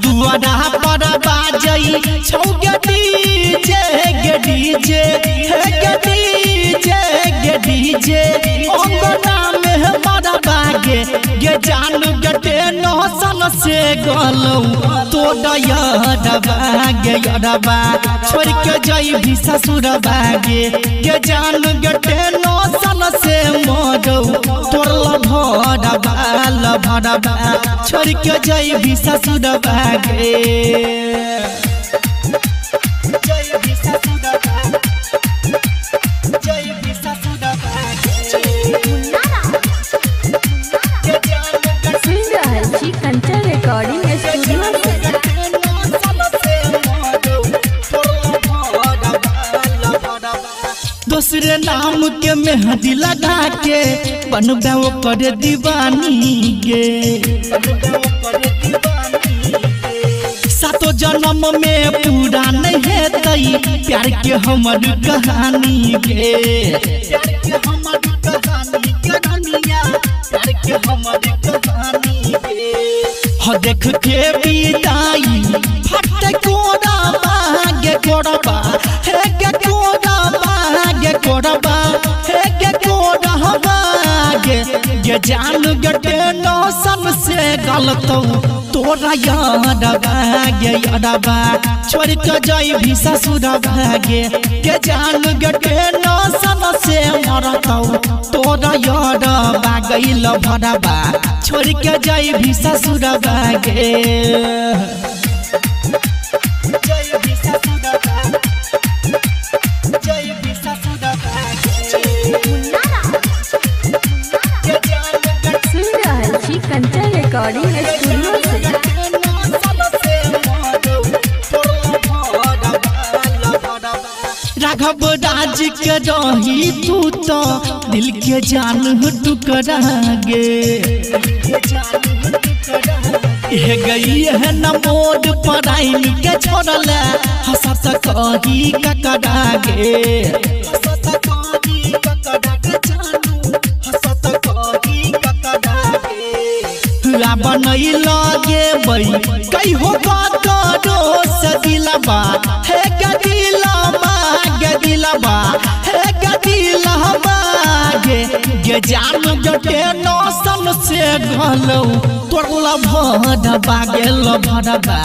दुआरा पर बाजई छौगे डीजे गे डीजे गे डीजे गे डीजे अंगना में हमारा बागे गे जान गटे नौसन से गलौ तो दया गे यरबा छोड़ के जाई भी ससुर बागे गे जान गटे नौसन से मरौ तोरला भरबा छोड़ के जाई भी ससुर बागे रिकॉर्डिंग स्टूडियो दूसरे नाम के मेहंदी लगा के बनबे ओकर दीवानी गे सातो जन्म में पूरा नहीं हेतई प्यार के हमर कहानी गे प्यार के हमर कहानी के दुनिया प्यार के हमर कहानी गे हो देख के बिदाई फट कोड़ा बागे कोड़बा हे के कोड़ा बागे कोड़बा हे के कोड़ा बागे ये जान गटे नौसन से गलतौ तोरा याद बागे यादबा छोड़ के जाई भी ससुर बागे के जान गटे नौसन से मरतौ तोरा याद बागैल भरबा छोड़ के जाई भी ससुर बागे रिकॉर्डिंग स्टूडियो राघव राज के रही तू तो दिल के जान टुकड़ा गे गई है न मोड पढ़ाई के छोड़ल हंसत कही ककड़ा गे बनई लगे बई कई हो करो सदिलबा हे गदिलबा गदिलबा हे गदिलबा गे जान गटे नौसन से गलौ तोरला भरबा गेल भरबा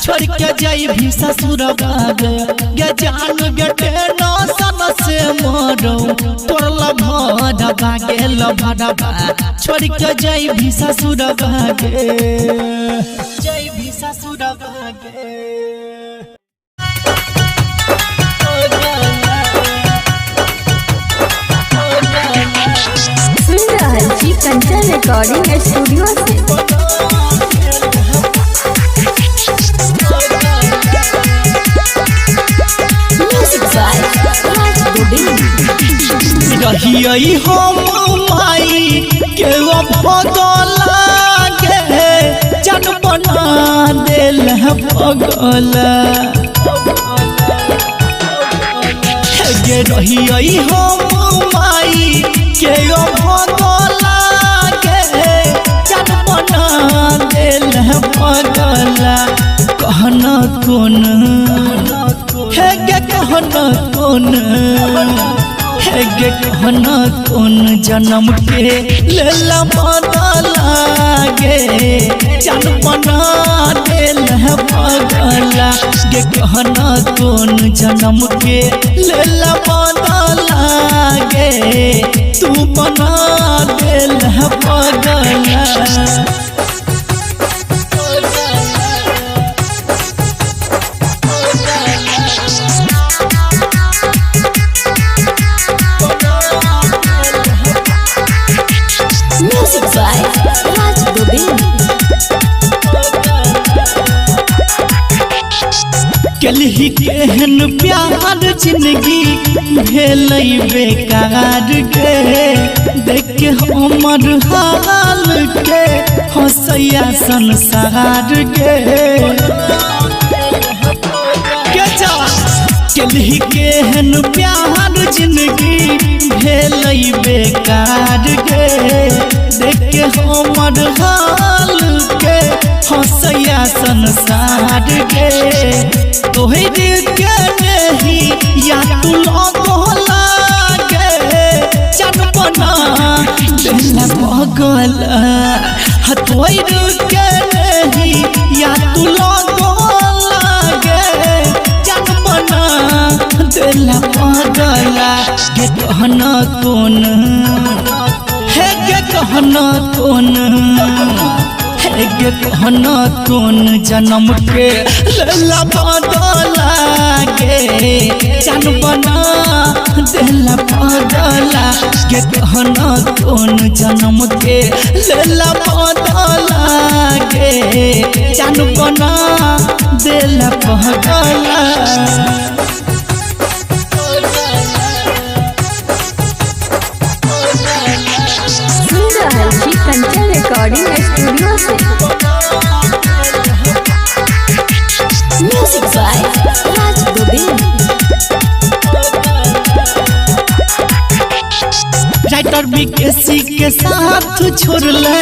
छोड़ के जाई भी ससुर बागे गे जान गटे नौसन से मरौ तोरला भरबा गेल भरबा छोड़ के जाई भी ससुर बागे जाई भी ससुर बागे कंचन रिकॉर्डिंग स्टूडियो से रहिए हम माई के भगला गे जन बना दिल पगला गे रहिए हम माई के भगला गे जन बना दिल पगला कहना कौन है गे कहना कौन है गे कहना कौन जन्म के लेला बदला गे जन बना दिल पगला गे कहना कौन जन्म के लेला बदला गे तू बना दिल पगला कलही केहन प्यार जिंदगी भेल बेकार गे देख के हमर हाल के हंसैया संसार गे कलही केहन प्यार जिंदगी भेल बेकार गे देख के हमर हाल के हंसैया संसार गे तोहरे के नहीं या तू लगो लागे जनपना दिल पगल तोहरे के नहीं या तू लगो लागे जनपना दिल पगल गे कहना कौन है गे कहना कौन गे कहना कौन जन्म के लला बदला गे जनपना दिल पगला गे कहना कौन जन्म के लला बदला गे जनपना दिल पगला जी कंचन रिकॉर्डिंग स्टूडियो से music by Raj Govind. Writer BKC के साथ छोड़ला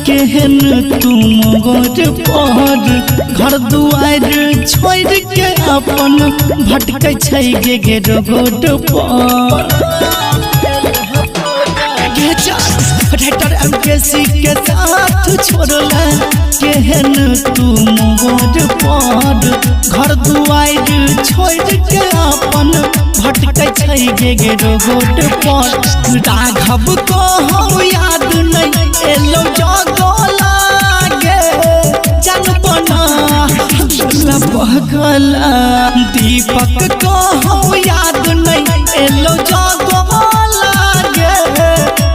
केहन तुम गोर पर घर दुआर छोड़ के अपन भटकै छै गे रोड पर राइटर एमकेसी के साथ छोड़ला केहन तुम गोर पर घर दुआर छोड़ के अपन भटकै छै गे रोड पर राघव को हम याद नहीं एलो जगो लागे जनपना दिल पगला दीपक को हम याद नहीं एलो जगो लागे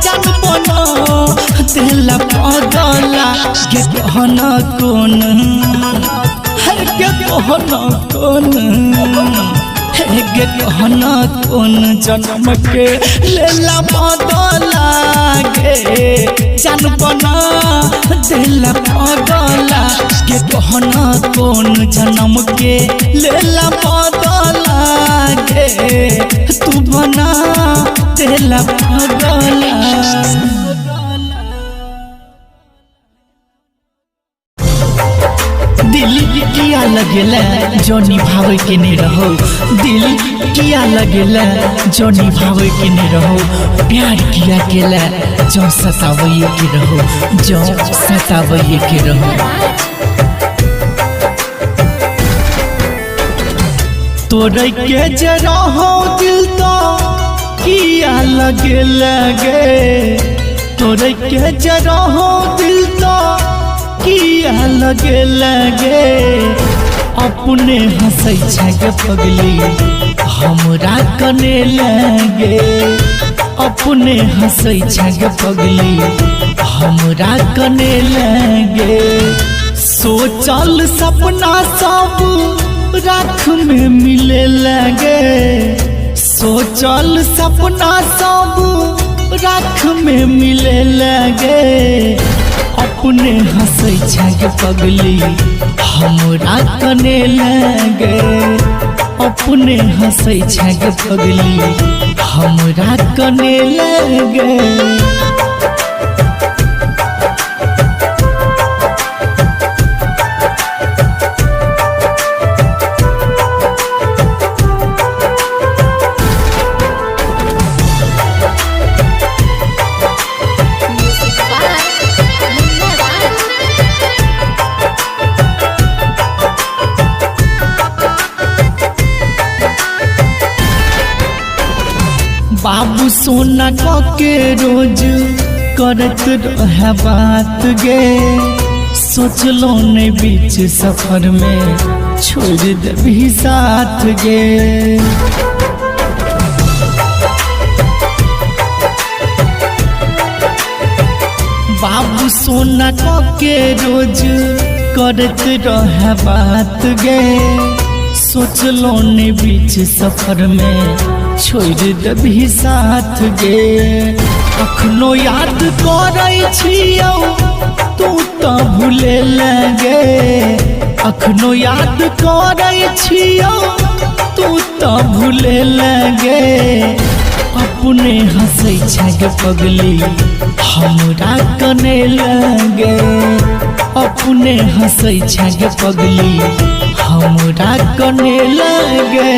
जनपना दिल पगला गे कहना कौन है गे कहना कौन गे कहना कौन जन्म के लेला बदला गे जनपना दिल पगला गे कहना कौन जन्म के लेला बदला गे तू बना दिल पगला। दिल किया लगेला जो निभावे के नहीं रहो दिल किया लगेला जो निभावे के नहीं रहो प्यार किया केला जो सतावे के रहो जो सतावे के रहो तोरे के जरा हो दिल तो किया लगेला गे तोरे के जरा हो दिल तो किया लगे अपने हंसै छै पगली हमरा कने लगे अपने हंसै छै पगली हमरा कने लगे सोचल सपना सब राख में मिले लगे सोचल सपना सब राख में मिले लगे अपने हंसै छै पगली हमरा कने लगे अपने हंसै छै पगली हमरा कने लगे बाबू सोना के रोज करत रहे बात गे सोचलो ने बीच सफर में छोड़ देबी साथ गे बाबू सोना के रोज करत रहे बात गे सोचलो ने बीच सफर में छोड़ देबी साथ गे अखनो याद करै छियौ तू तो भूले लगे अखनो याद करै छियौ तू तो भूले लगे अपने हंसै छै पगली हमरा कने लगे अपने हंसै छे पगली हमरा कने लगे।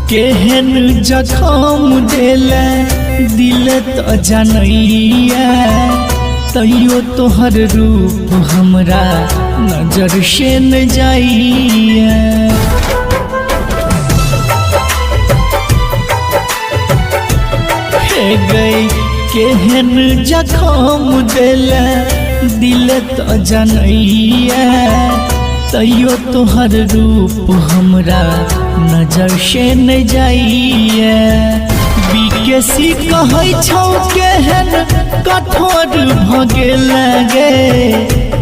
केहन जखम देले दिल तो जनैया, तैयो तोहर रूप हमरा नजर से न जाइया। हे गई केहन जखम देले दिल तो जनैया, तैयो तोहर रूप हमरा नजर से न जाइए। बीकेसी कहै छौ केहन कठोर भगे लगे,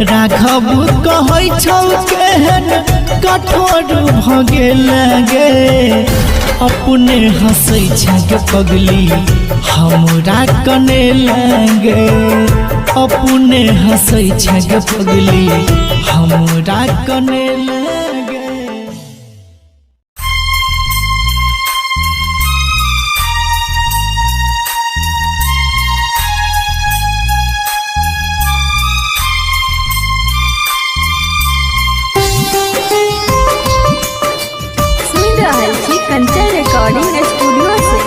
राघव कहै छौ केहन कठोर भगे लगे। अपने हंसै छे पगली हमरा कने लगे, अपने हंसै छे पगली हमरा कने लगे। कंचन रिकॉर्डिंग स्टूडियो से।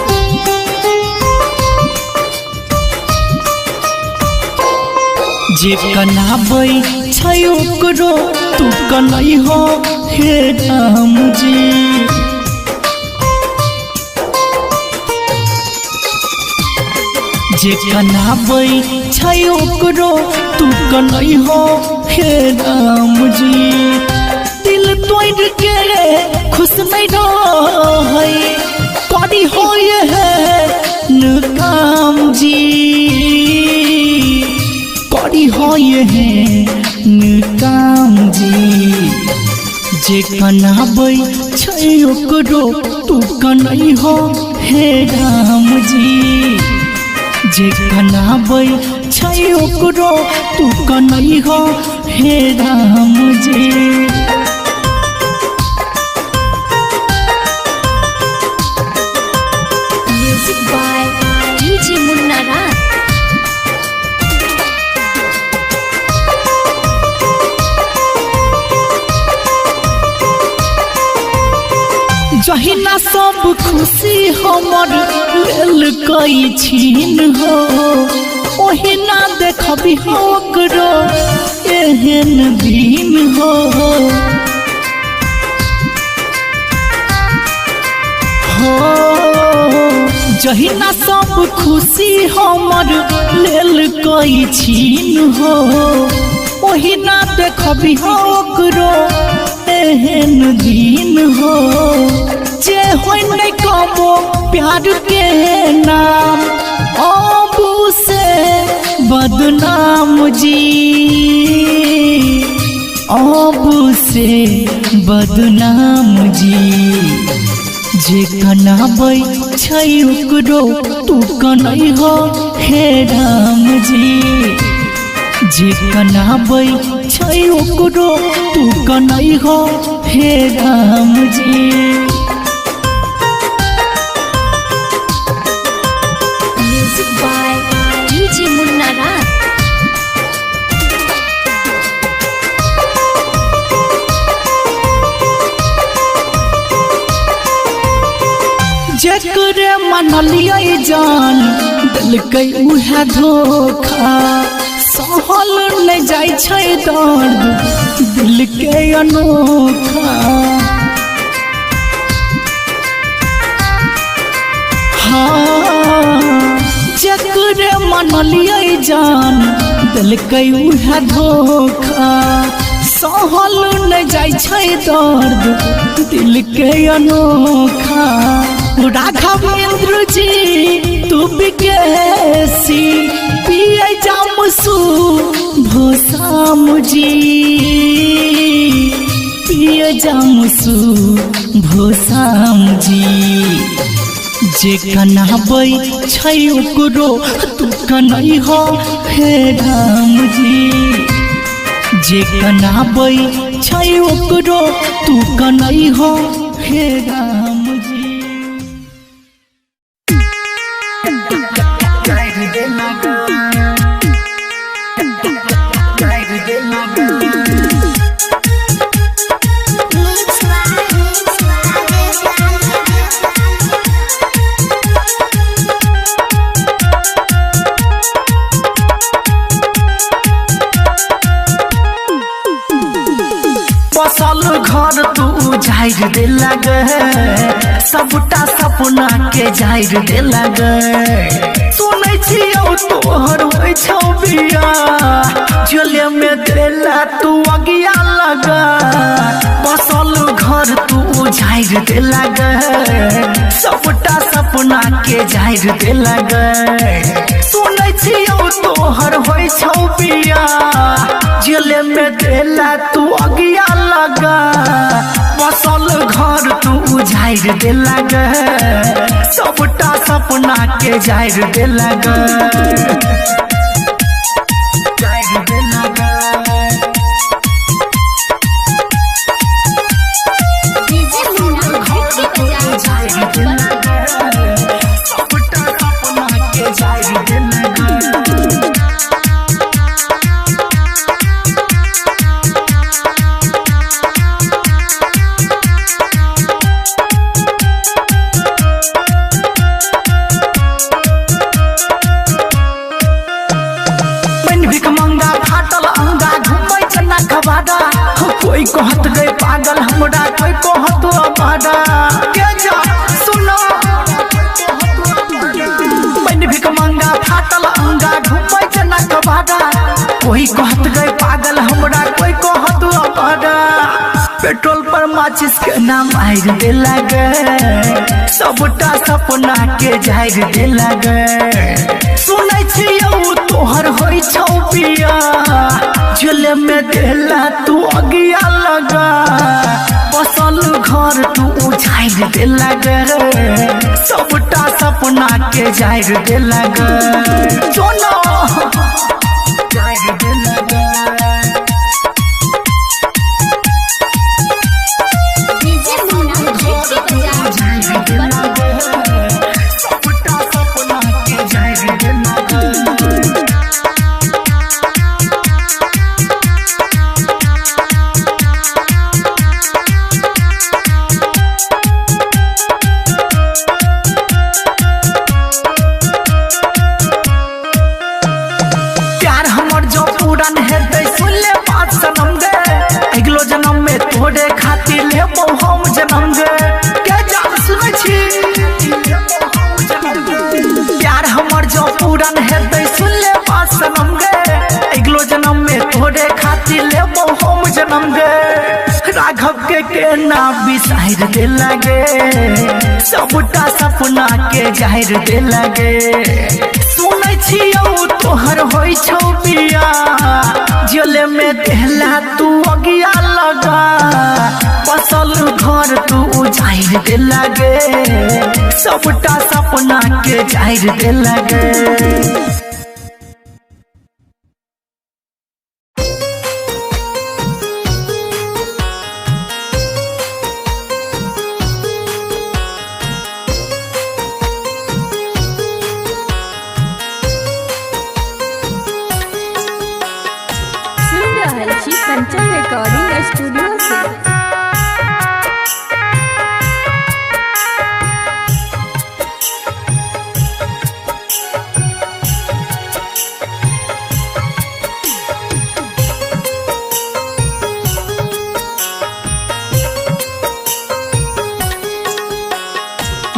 जे कनाबै छै ओकरो तू कनै हो हे राम जी। जे कनाबै छै ओकरो तू कनै हो हे राम जी। दिल तोड़ के खुश नहीं रहै करी हो ये काम जी, करी हो ये काम जी। जे कनाबै छै ओकरो तू कनै हो हे राम जी। जे कनाबै छै ओकरो तू कनै हो हे राम जी। जहिना सब खुशी हमर लेल कई छीन हो, ओहिना देखबी ओकरो एहन दिन हो। जहिना सब खुशी हमर लेल कई छीन हो, ओहिना देखबी ओकरो एहन दिन हो। जे होय नहीं कबो प्यार के नाम, अबू से बदनाम जी, अबू से बदनाम जी। जे कनाबै छै ओकरो तू कनै हो हे राम जी। जे कनाबै छै ओकरो तू कनै हो हे राम जी। जेकरे मनलियै जान देलकै उहे धोखा, सहल नहीं जाय छै दर्द दिल के अनोखा। हाँ जेकरे मनलियै जान देलकै उहे धोखा, सहल नहीं जाय छै दर्द दिल के अनोखा। राघवेंद्र जी तू बिकेसी पिए जामसू भोसाम जी, ये जामुसु भोसाम जी जे कनाबै छै ओकरो तू कनै हो हे राम जी जे कनाबै छै ओकरो तू कनै हो हे राम जी बसल घर तू जाहिर दे लगे सबटा सपना के जाहिर दे लगे सुनै छियौ तोहर होइ छौ बिया झोले में देला तू अगिया लगा बसल घर तू जाहिर दे लगे सबटा सपना के जाहिर दे लगे सुनै छियौ तोहर होइ छौ बिया झोले में देला तू अगिया लगा बसल घर तू जाहिर दे लगे सबटा सपना के जाहिर दे लगे जाहिर दे लगे जाहिर दे लगे सबटा सपना के जाहिर दे लगे कोई कहत गए पागल हमरा कोई कहत अबाड़ा के जा सुनो मैंने भिक मंगा फाटल अंगा घुमै जना कबाड़ा कोई कहत गए पागल हमरा कोई कहत अबाड़ा पेट्रोल पर माचिस के नाम आइर दे लगे सबटा सपना के जाहिर दे लगे सुनै छियौ तोहर होइ छौ पिया झोले में देला तू अगिया लगा बसल घर तू जाहिर दे लगे सबटा सपना के जाहिर दे लगे जोनो जाहिर दे लगे सबटा सपना के जाहिर दे लगे तोरे खातिर लेबो हम जन्म गे के जान सुनै छी प्यार हमर जो पूरन हेतै सुन ले बात सनम गे अगलो जन्म में तोरे खातिर लेबो हम जन्म गे राघव के नाम बिसाइर दे लगे सबटा सपना के जाहिर दे लगे सुनै छियौ तोहर होइ छौ बिया झोले में देला तू अगिया लगा बसल घर तू जाहिर दे लगे सबटा सपना के जाहिर दे लगे कंचन रिकॉर्डिंग स्टूडियो से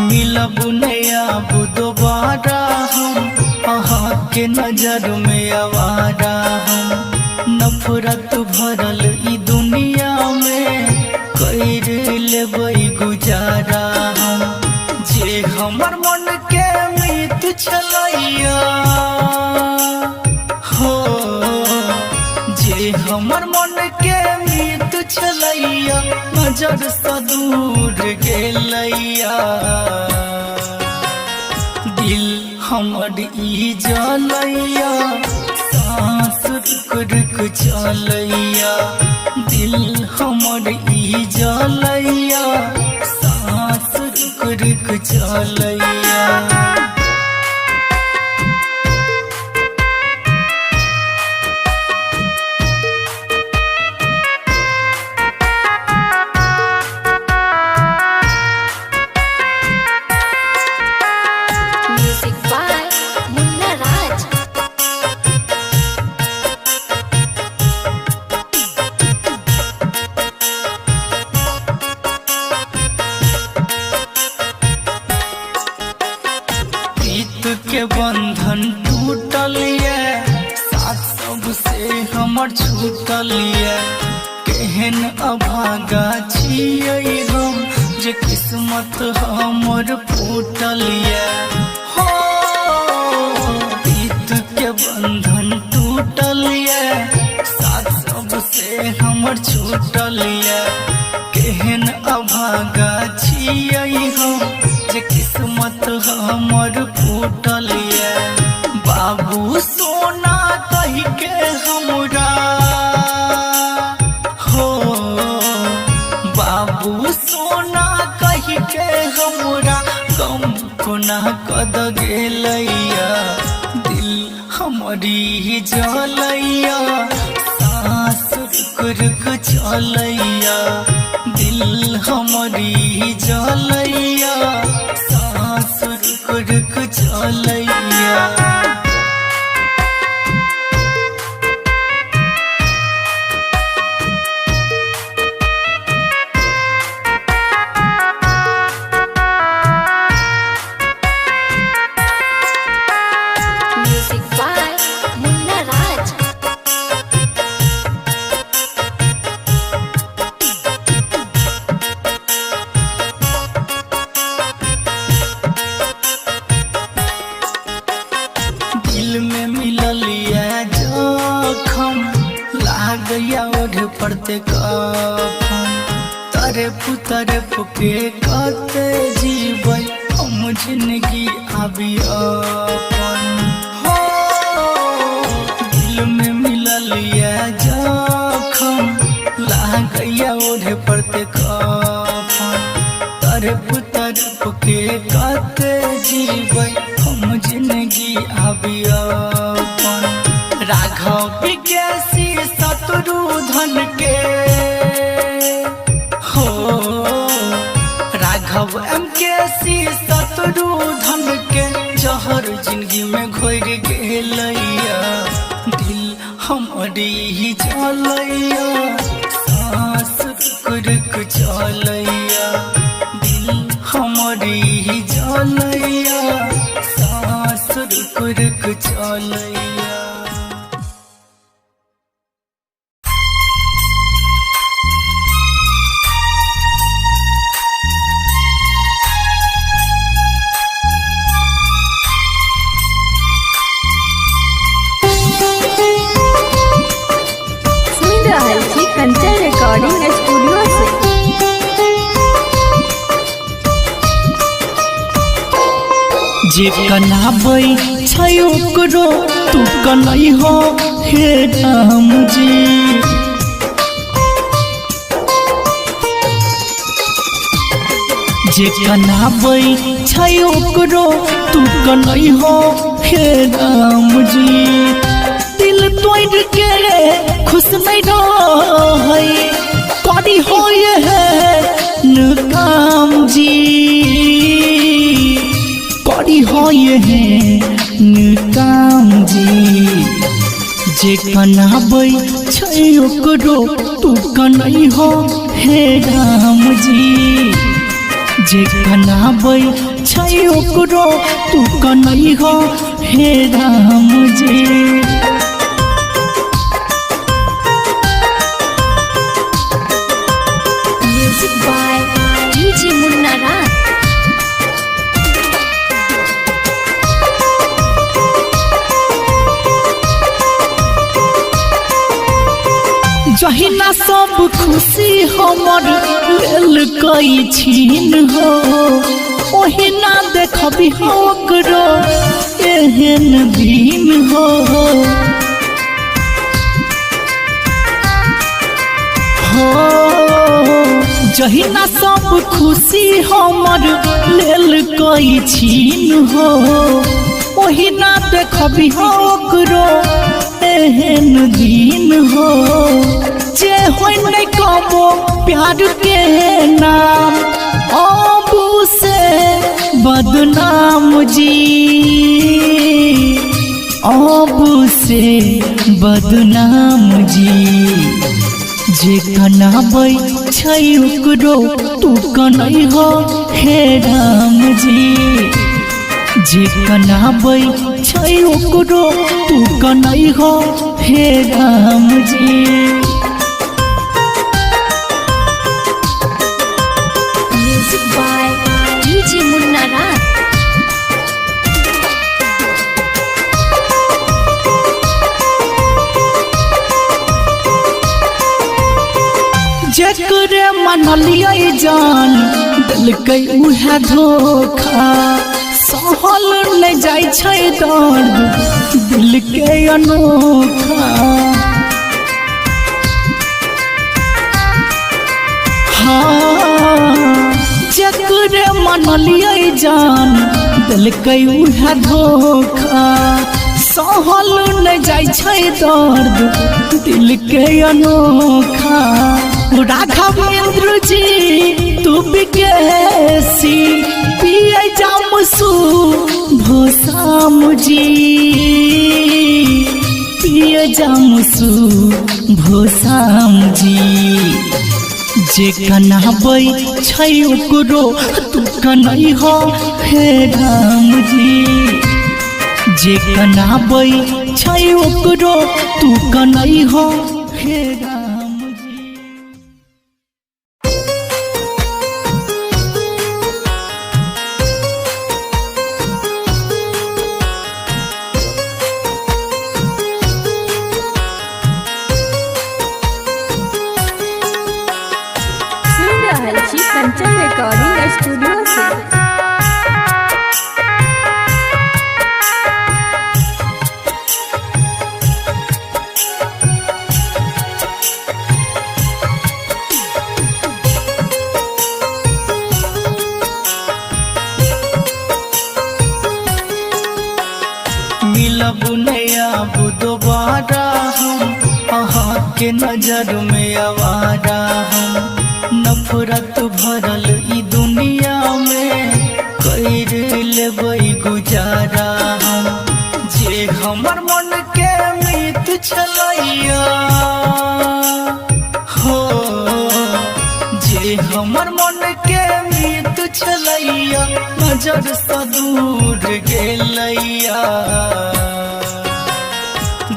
मिलब नया दोबारा हम अहाँ के नजर में आवारा हम नफरत भरल ई दुनिया में कर लेबै गुजारा हम जे हमर मन के मीत छलैया हो जे हमर मन के मीत छलैया चलैया नजर से दूर गेलैया दिल हमर ई जलैया सांस रुक रुक चलैया दिल हमर ई जलैया सांस रुक रुक चलैया के बंधन टूटल साथ सबसे हमर छूटल केहन अभागा छियै हम जे किस्मत हमर फूटल हो प्रीत के बंधन टूटल साथ सबसे हमर छूटल केहन अभागा छियै हम जे किस्मत हमर फूटल बाबू सोना कही के हमरा हो बाबू सोना कही के हमरा गम कोना कद गेलैया दिल हमारी जलैया सांस रुक रुक चलैया दिल हमारी जलैया सांस रुक रुक चलैया पड़ते कफन तरफ के कते जीवै हम जिंदगी आबी अपन हो दिल में मिलल जखम लागैया ओढ़े पड़ते कफन तरफ के कते जीवै हम जिंदगी आबी अपन राघव विज्ञासी शत्रुधन के हो राघव MKC शत्रुधन के जहर जिंदगी में घोर गेलैया दिल हमारी जलैया सांस रुक रुक चलैया दिल हमारी जलैया सांस रुक रुक चलैया कंचन रिकॉर्डिंग स्टूडियो से जे कनाबै छै ओकरो तू कनै हो हे राम जी जे कनाबै छै ओकरो तू कनै हो हे राम जी दिल तोड़ के खुश नहीं रहे करी हो ये काम जी करी हो ये काम जी जे कनाबै छै ओकरो तू कनै हो हे राम जी जे कनाबै छै ओकरो तू कनै हो हे राम जी जहिना सब खुशी हमर लेल कई छीन हो ओहिना देखबी ओकरो एहन दिन हो जहिना सब खुशी हमर लेल कई छीन हो ओहिना देखबी ओकरो एहन दिन हो जे होय नहीं कबो प्यार के नाम अबू से बदनाम जी अबू से बदनाम जी जे कनाबै छै ओकरो तू कनै हो हे राम जी जे कनाबै छै ओकरो तू कनै हो हे Ram ji music by DJ मुन्ना राज। जकरे मनलियै जान दिलकै उहे धोखा सहल नहीं जाय छै दर्द दिल के अनोखा जकरे मनलियै जान दिलकै उहे धोखा सहल नहीं जाय छै दर्द दिल के अनोखा राघवेंद्र जी तू बिकेसी पिए जामसू भोसाम जी पिए जामसू भोसाम जी जे कनाबै छै ओकरो तू कनै हो हे राम जी जे कनाबै छै ओकरो तू कनै हो हे राम जी। सुन रहल छी कंचन रिकॉर्डिंग स्टूडियो से। मिलब नहीं अब दोबारा हम अहाँ के नजर में आवारा हम नफरत भरल ई दुनिया में कर लेबै गुजारा हम जे हमर मन के मीत छलैया हो जे हमर मन के मीत छलैया नजर सँ दूर गेलैया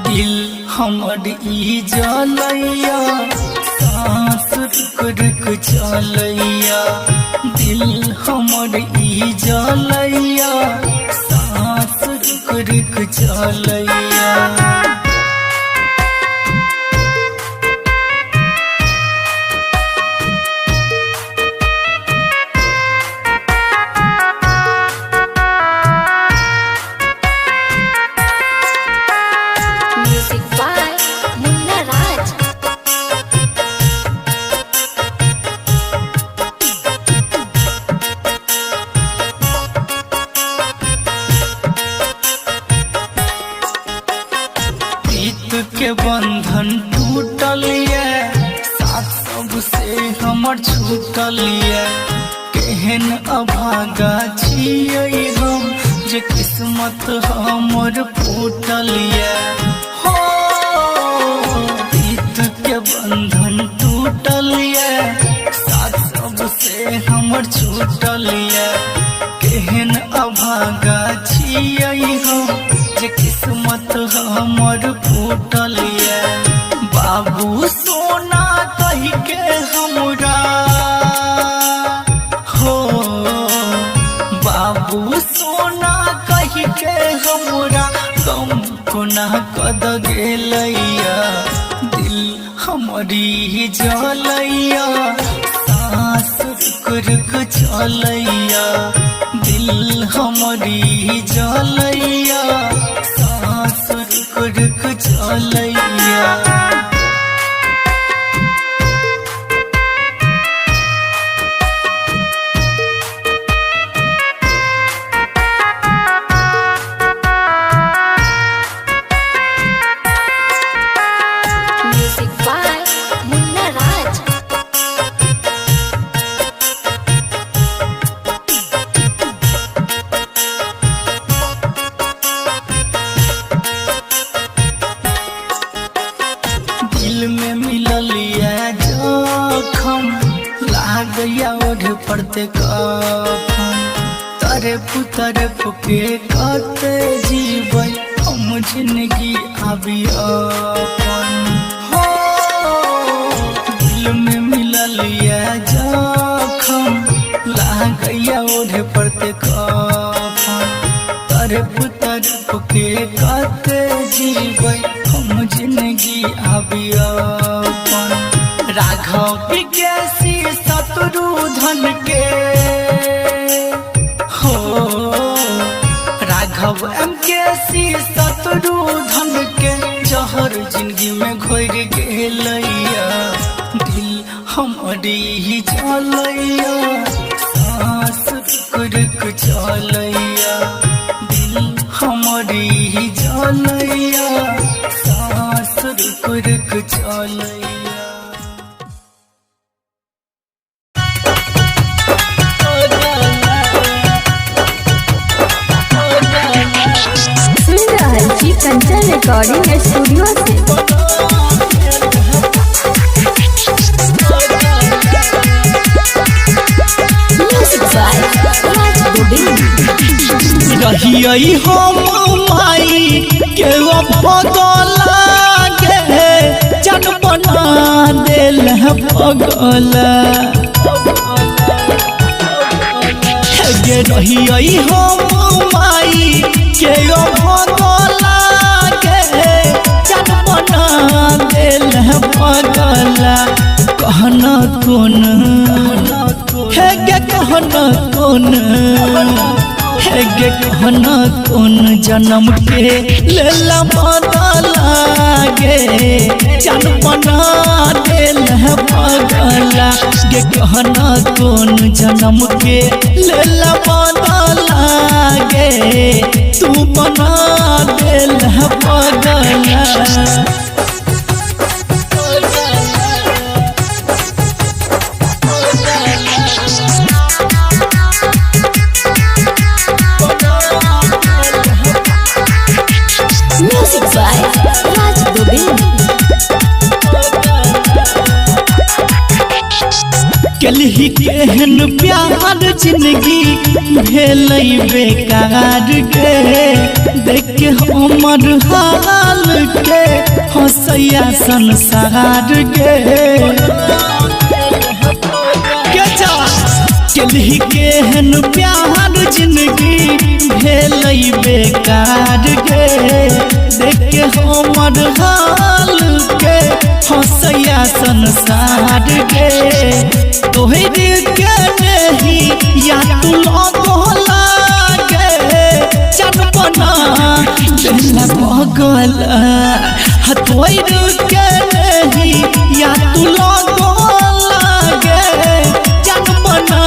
दिल हमर ई जलैया सांस रुक रुक चलैया दिल हमर ई जलैया सांस रुक रुक चलैया। म्यूजिक बाय मुन्ना राज। प्रीत के बंधन टूटल ये साथ सबसे हमर छूटल ये केहन अभागा छियै हम जे किस्मत हमर फूटल ये हो प्रीत के बंधन टूटल ये साथ सबसे हमर छूटल ये केहन अभागा छियै हम जे किस्मत हमर फूटल ये बाबू सोना कहि के हमरा हो बाबू सोना कहि के हमरा गम कोना कद गेलैया दिल हमर हमरी जलैया सांस रुक चलैया दिल हमरी जलैया सांस रुक चलैया Music by Munna Raj. दिल में मिललिया जखम लागया ओढ़ पड़ते कफन तरफ के कते जीवै हम जिंदगी आबी अपन हो दिल में मिललिया जखम लागया ओढ़ पड़ते कफन तरफ के कते जीवै हम जिंदगी आबी अपन राघव विकेसी शत्रुधन के हो राघव MKC शत्रुधन के जहर जिंदगी में घोर गेलैया दिल हमरी जलैया सांस रुक चलैया दिल हमरी जलैया सांस रुक चलैया सुन रहल छी कंचन रिकॉर्डिंग स्टूडियो से। Music by Raj Gobind. रहियई हम माई के भगला गे जन बना दिल पगला गे रहियई हम माई के भगला गे जन बना दिल पगला कहना कौन है गे कहना कौन है गे कहना कौन जन्म के लेला बदला गे जन बना दिल है पगला गे कहना कौन जन्म के लेला बदला गे तू बना दिल है पगला Music by Raj Gobind. कलही केहन प्यार जिंदगी भेलै बेकार गे देख के हमर हाल के हंसैया संसार गे कलही केहन प्यार जिंदगी भेलै बेकार गे देख के हमर हाल के हंसैया संसार गे तोहर के नहीं या तू लगला गे जन बना दिल पगला तोहर के नहीं या तू लगला गे जन बना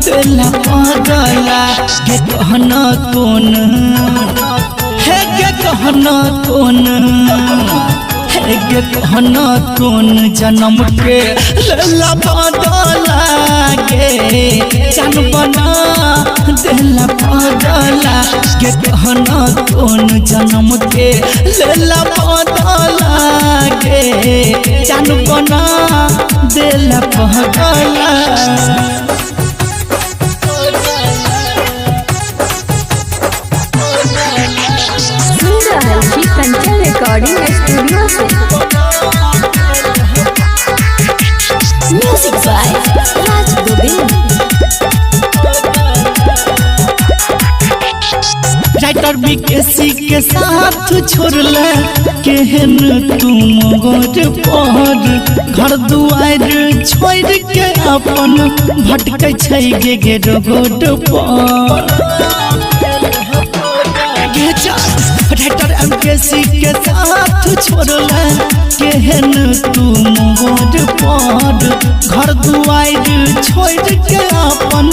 दिल पगला गे कहना कौन है गे कहना कौन है गे कहना कौन जन्म के लेला बदला गे जन बना दिल पगला गे कहना कौन जन्म के लेला बदला गे जन बना दिल पगला सुन रहल छी कंचन रिकॉर्डिंग स्टूडियो से। Music by Raj Gobind. Writer विकेसी के साथ छोड़ले केहन तुम गोर पर घर दुआर छोड़ के अपन भटकै छै गे रोड पर राइटर MKC के साथ छोड़ला केहन तुम गोर पर घर दुआर छोड़ के अपन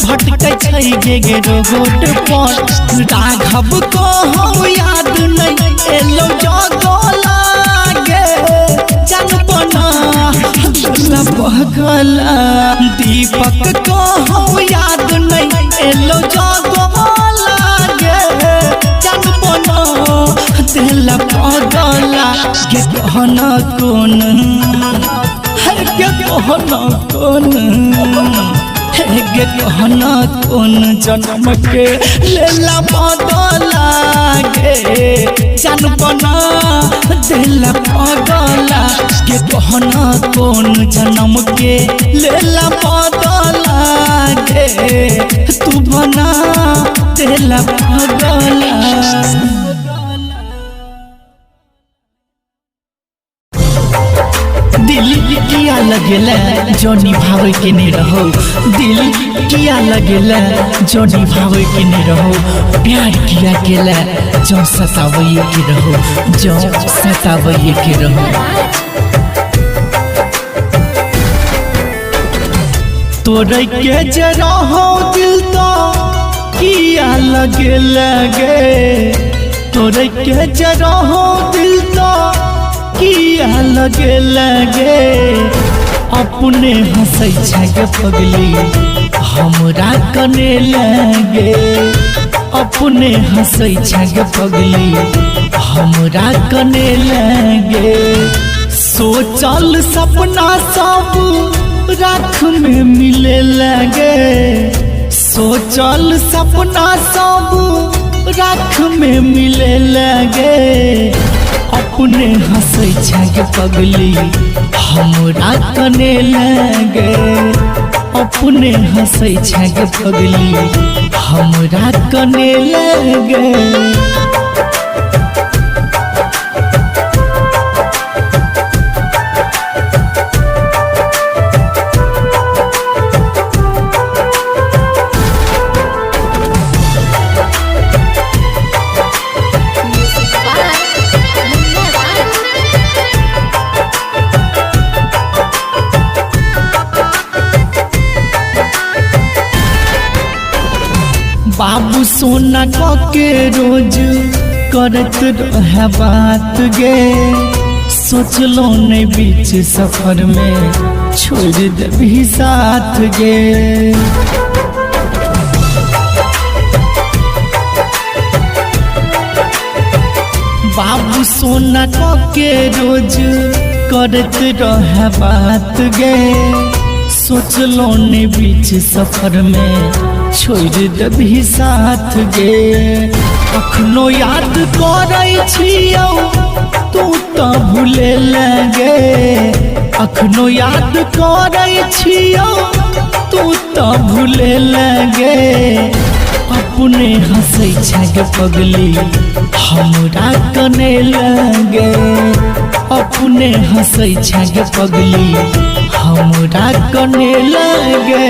भटकै छै गे रोड पर राघव को हम याद नहीं एलो जागो लागे जनपना पगला दीपक को हम याद नहीं एलो जागो लागे जनपना दिल पगला के कहना कौन है के कहना कौन गे कहना कौन जन्म के लेला बदला गे जनपना दिल पगला के कहना कौन जन्म के लेला बदला गे तू बना दिल पगला दिल किया लगेला जो निभावे के नहीं रहो दिल किया लगेला जो निभावे के नहीं रहो प्यार किया गेला जो सतावे के रहो जो सतावे के रहो तोरे के जरा हो दिल तो किया लगेला गे तोरे के जरा हो दिल तो किया लगे अपने हंसै छै पगली हमरा कने लगे अपने हंसै छै पगली हमरा कने लगे सोचल सपना सब राख में मिले लगे सोचल सपना सब राख में मिले लगे अपने हंसै छै पगली हमरा कने लगे अपने हंसै छै पगली हमरा कने लगे बाबू सोना के रोज करत रहे बात गे सोचलो नहीं बीच सफर में छोड़ देबी साथ गे बाबू सोना के रोज करत रहे बात गे सोचलो नहीं बीच सफर में छोड़ देबी साथ गे अखनो याद करै छियौ तू तो भूले लगे अखनो याद करै छियौ तू तो भूले लगे अपने हंसै छै पगली हमरा कने लगे अपने हंसै छै पगली हमरा कने लगे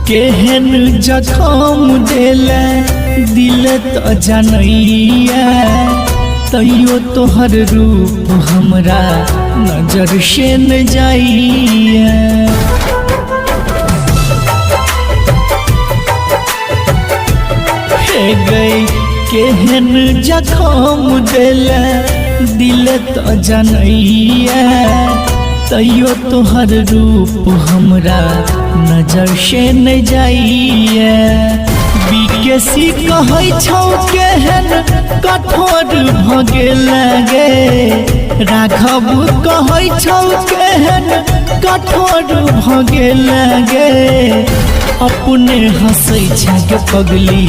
केहन जखम देले दिल तो जनैया तैयो तोहर रूप हमरा नजर से न जाइया हे गई केहन जखम देले दिल तो जनैया तैयो तोहर रूप हमरा नजर से न जाइए। के सी कहै छौ केहन कठोर भ गेल गे राघव कहै छौ केहन कठोर भ गेल गे अपने हंसै छै गे पगली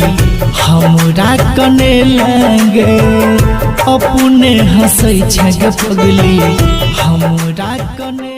हमरा कने लगे अपने हंसै छै गे पगली हमरा कने